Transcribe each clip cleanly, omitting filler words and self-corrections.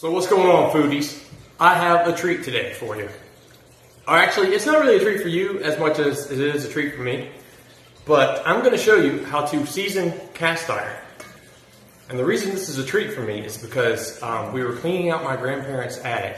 So what's going on, foodies? I have a treat today for you. Or actually, it's not really a treat for you as much as it is a treat for me. But I'm going to show you how to season cast iron. And the reason this is a treat for me is because we were cleaning out my grandparents' attic.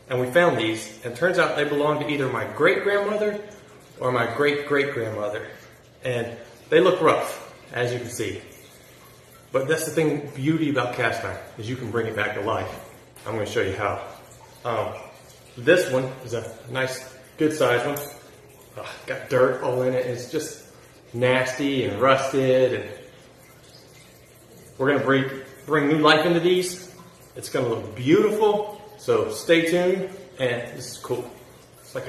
And we found these, and it turns out they belong to either my great-grandmother or my great-great-grandmother. And they look rough, as you can see. But that's the beauty about cast iron, is you can bring it back to life. I'm going to show you how. This one is a nice, good sized one. Got dirt all in it. It's just nasty and rusted. And we're going to bring new life into these. It's going to look beautiful. So stay tuned. And this is cool. It's like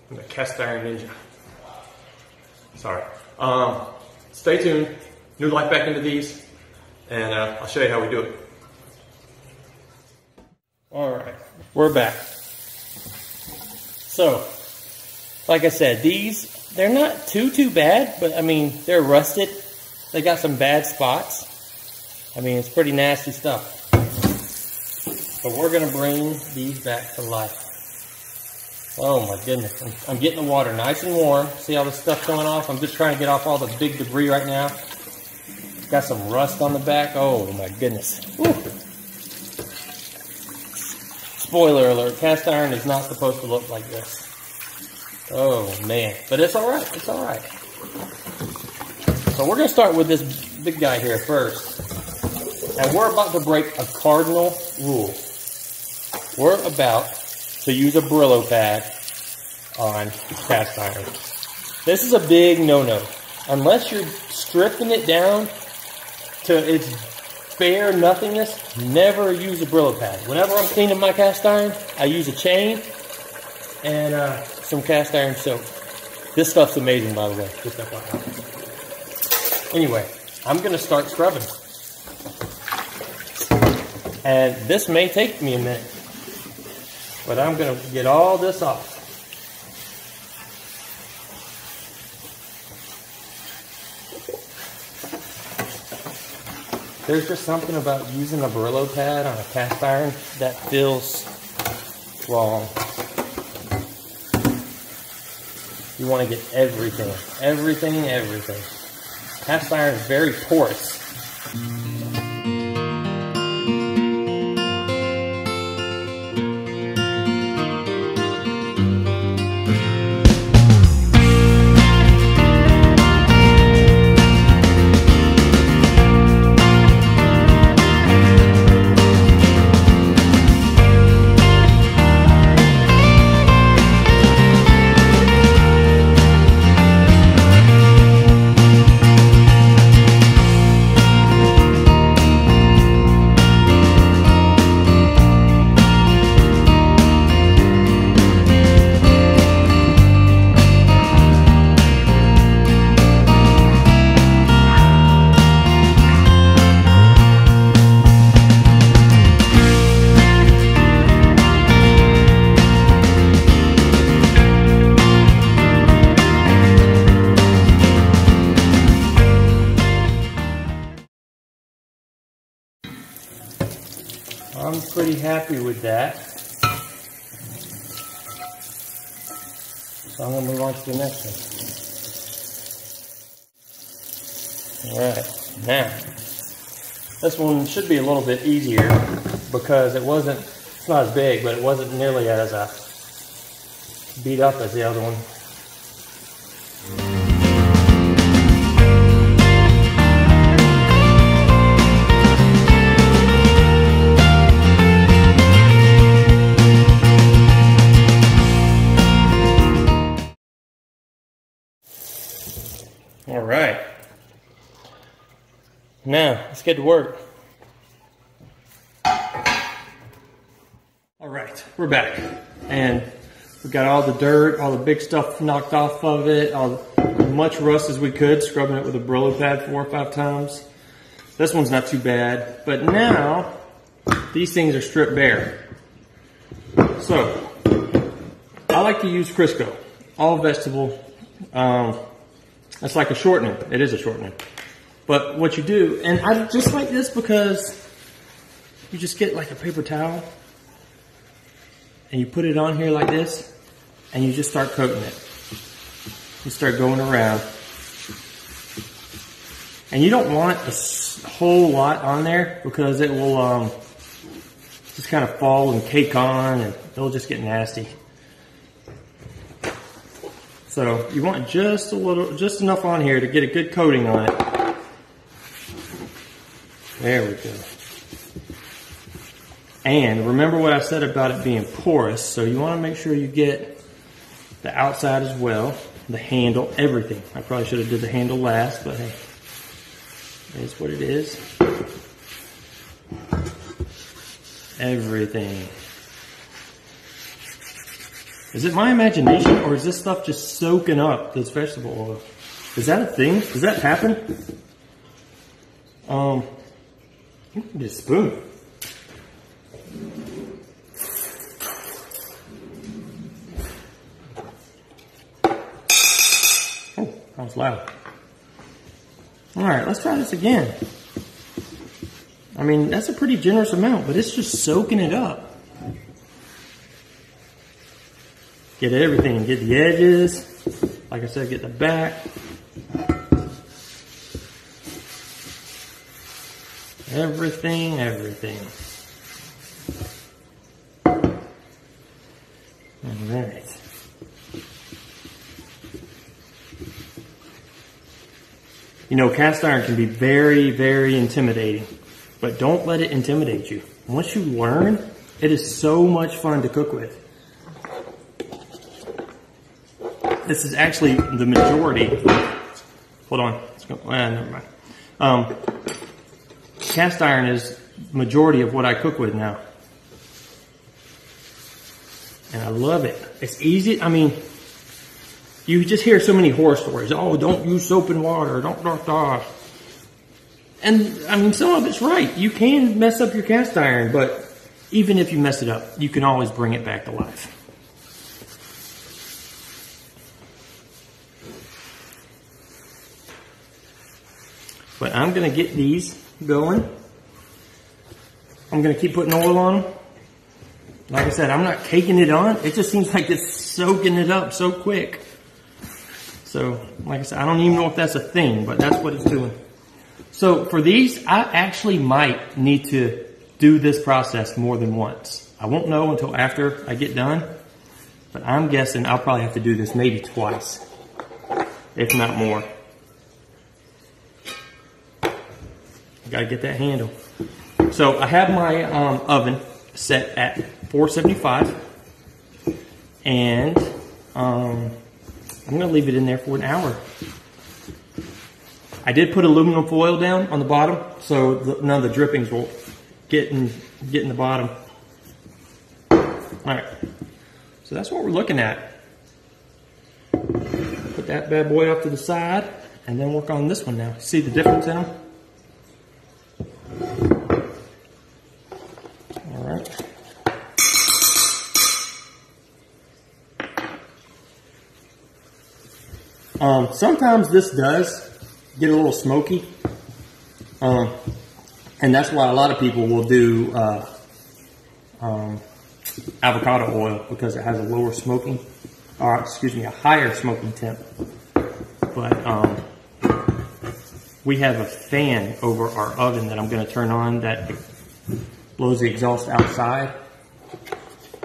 I'm a cast iron ninja. Sorry. Stay tuned. New life back into these. And I'll show you how we do it. Alright, we're back. So, like I said, they're not too bad, but I mean, they're rusted. They got some bad spots. I mean, it's pretty nasty stuff. But we're going to bring these back to life. Oh my goodness, I'm getting the water nice and warm. See all the stuff going off? I'm just trying to get off all the big debris right now. Got some rust on the back. Oh my goodness. Whew. Spoiler alert, cast iron is not supposed to look like this. Oh man, but it's alright, it's alright. So we're going to start with this big guy here first. And we're about to break a cardinal rule. We're about to use a Brillo pad on cast iron. This is a big no-no. Unless you're stripping it down to its bare nothingness, never use a Brillo pad. Whenever I'm cleaning my cast iron, I use a chain and some cast iron soap. This stuff's amazing, by the way. Just FYI. Anyway, I'm going to start scrubbing. And this may take me a minute, but I'm going to get all this off. There's just something about using a Brillo pad on a cast iron that feels wrong. You want to get everything. Cast iron is very porous. I'm pretty happy with that. So I'm going to move on to the next one. Alright, now, this one should be a little bit easier because it's not as big, but it wasn't nearly as beat up as the other one. Alright, now let's get to work. Alright, we're back, and we got all the dirt, all the big stuff knocked off of it, as much rust as we could, scrubbing it with a Brillo pad 4 or 5 times. This one's not too bad, but now these things are stripped bare. So, I like to use Crisco, all vegetable. It's like a shortening. It is a shortening. But what you do, and I just like this because you just get like a paper towel and you put it on here like this and you just start coating it. You start going around. And you don't want a whole lot on there because it will just kind of fall and cake on and it'll just get nasty. So you want just a little, just enough on here to get a good coating on it. There we go. And remember what I said about it being porous, so you want to make sure you get the outside as well, the handle, everything. I probably should have did the handle last, but hey, it is what it is. Everything. Is it my imagination, or is this stuff just soaking up this vegetable oil? Is that a thing? Does that happen? Get a spoon. Oh, that was loud. All right, let's try this again. I mean, that's a pretty generous amount, but it's just soaking it up. Get everything, get the edges, like I said, get the back. Everything, everything. All right. You know, cast iron can be very, very intimidating, but don't let it intimidate you. Once you learn, it is so much fun to cook with. This is actually the majority. Hold on. Let's go. Never mind. Cast iron is the majority of what I cook with now. And I love it. It's easy. I mean, you just hear so many horror stories. Oh, don't use soap and water. Don't. And I mean, some of it's right. You can mess up your cast iron, but even if you mess it up, you can always bring it back to life. But I'm going to get these going. I'm going to keep putting oil on them. Like I said, I'm not caking it on. It just seems like it's soaking it up so quick. So, like I said, I don't even know if that's a thing, but that's what it's doing. So for these, I actually might need to do this process more than once. I won't know until after I get done, but I'm guessing I'll probably have to do this maybe twice, if not more. Gotta get that handle. So I have my oven set at 475, and I'm gonna leave it in there for an hour. I did put aluminum foil down on the bottom, so none of the drippings will get in the bottom. All right, so that's what we're looking at. Put that bad boy off to the side, and then work on this one now. See the difference in them? Sometimes this does get a little smoky, and that's why a lot of people will do avocado oil, because it has a lower smoking, or excuse me, a higher smoking temp. But we have a fan over our oven that I'm going to turn on that blows the exhaust outside.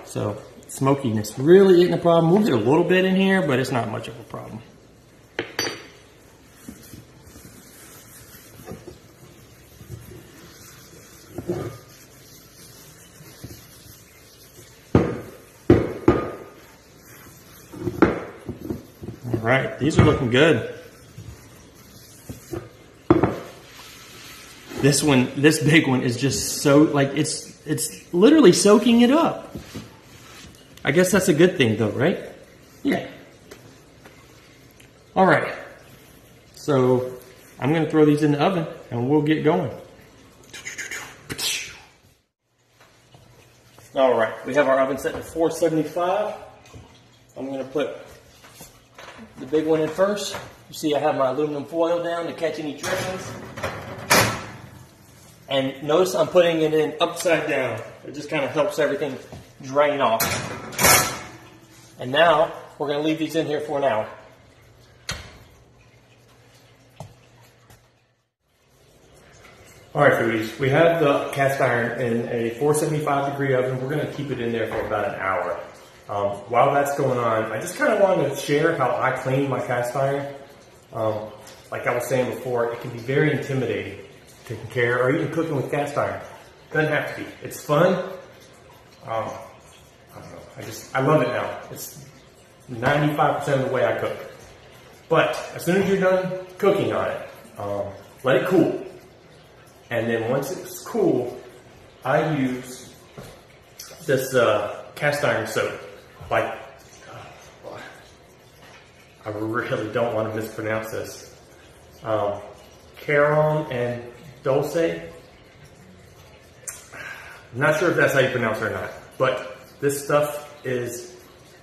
So smokiness really isn't a problem. We'll get a little bit in here, but it's not much of a problem. All right, these are looking good. This one, this big one is just so, like, it's literally soaking it up. I guess that's a good thing though, right? Yeah. All right. So I'm going to throw these in the oven and we'll get going. All right. We have our oven set to 475. I'm going to put the big one in first. You see I have my aluminum foil down to catch any drippings. And notice I'm putting it in upside down. It just kind of helps everything drain off. And now we're going to leave these in here for an hour. All right, foodies, we have the cast iron in a 475 degree oven. We're going to keep it in there for about an hour. While that's going on, I just kind of wanted to share how I clean my cast iron. Like I was saying before, it can be very intimidating taking care or even cooking with cast iron. Doesn't have to be. It's fun. I don't know. I love it now. It's 95% of the way I cook. But as soon as you're done cooking on it, let it cool. And then once it's cool, I use this cast iron soap. Like, I really don't want to mispronounce this. Caron and Dulce. I'm not sure if that's how you pronounce it or not, but this stuff is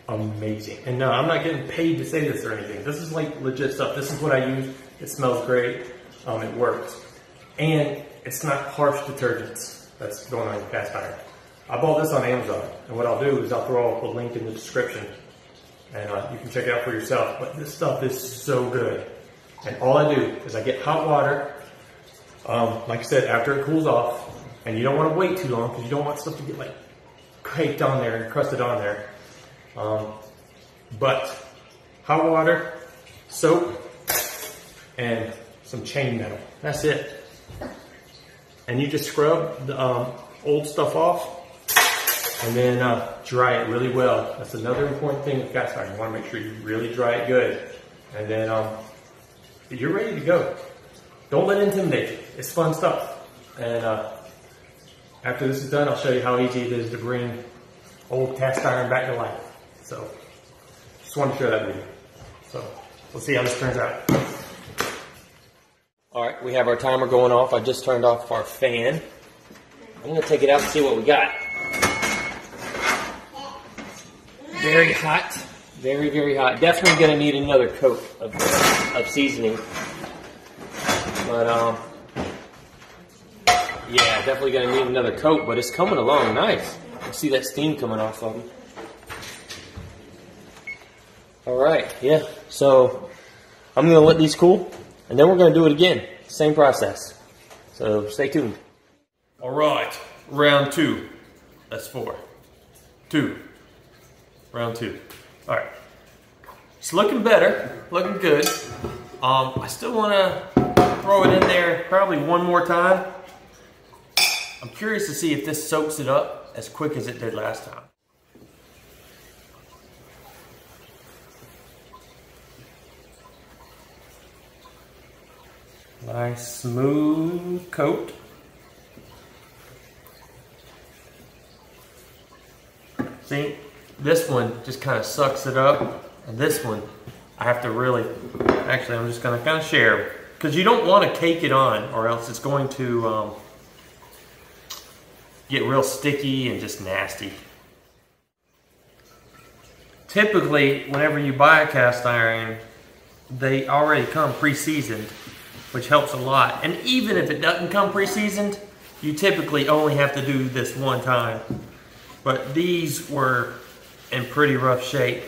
amazing. And no, I'm not getting paid to say this or anything. This is like legit stuff. This is what I use. It smells great. It works. And it's not harsh detergents that's going on in cast iron. I bought this on Amazon, and what I'll do is I'll throw a link in the description, and you can check it out for yourself. But this stuff is so good. And all I do is I get hot water, like I said, after it cools off, and you don't want to wait too long because you don't want stuff to get like caked on there and crusted on there. But hot water, soap, and some chain metal. That's it. And you just scrub the old stuff off and then dry it really well. That's another important thing with cast iron. You want to make sure you really dry it good. And then you're ready to go. Don't let it intimidate you. It's fun stuff. And after this is done, I'll show you how easy it is to bring old cast iron back to life. So just wanted to share that with you. So we'll see how this turns out. All right, we have our timer going off. I just turned off our fan. I'm gonna take it out and see what we got. Very hot, very, very hot. Definitely gonna need another coat of seasoning. But yeah, definitely gonna need another coat, but it's coming along nice. You see that steam coming off of them. All right, yeah, so I'm gonna let these cool, and then we're gonna do it again. Same process. So stay tuned. All right, round two. That's 4. 2. Round 2. All right. It's looking better, looking good. I still wanna throw it in there probably one more time. I'm curious to see if this soaks it up as quick as it did last time. Nice smooth coat. See, this one just kind of sucks it up, and this one I have to really, actually I'm just going to kind of share, because you don't want to cake it on or else it's going to get real sticky and just nasty. Typically, whenever you buy a cast iron, they already come pre-seasoned, which helps a lot. And even if it doesn't come pre-seasoned, you typically only have to do this one time. But these were in pretty rough shape.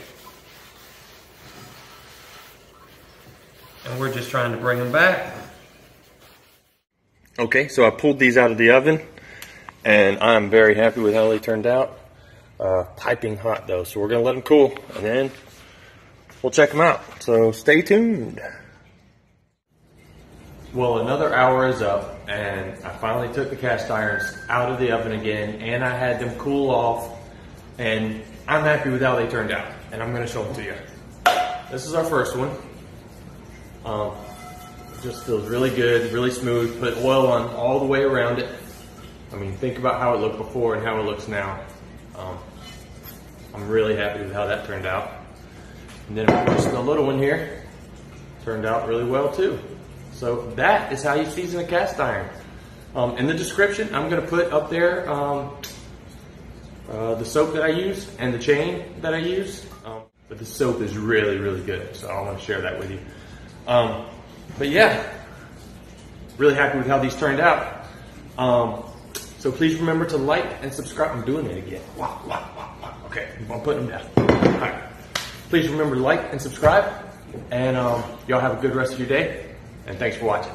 And we're just trying to bring them back. Okay, so I pulled these out of the oven, and I'm very happy with how they turned out. Piping hot though, so we're gonna let them cool, and then we'll check them out. So stay tuned. Well, another hour is up, and I finally took the cast irons out of the oven again, and I had them cool off, and I'm happy with how they turned out, and I'm going to show them to you. This is our first one. Just feels really good, really smooth. Put oil on all the way around it. I mean, think about how it looked before and how it looks now. I'm really happy with how that turned out. And then, of course, the little one here turned out really well, too. So that is how you season a cast iron. In the description, I'm going to put up there the soap that I use and the chain that I use. But the soap is really, really good, so I want to share that with you. But yeah, really happy with how these turned out. So please remember to like and subscribe. I'm doing it again. Wow, wow, wow, wow. Okay, I'm putting them down. All right. Please remember to like and subscribe. And y'all have a good rest of your day. And thanks for watching.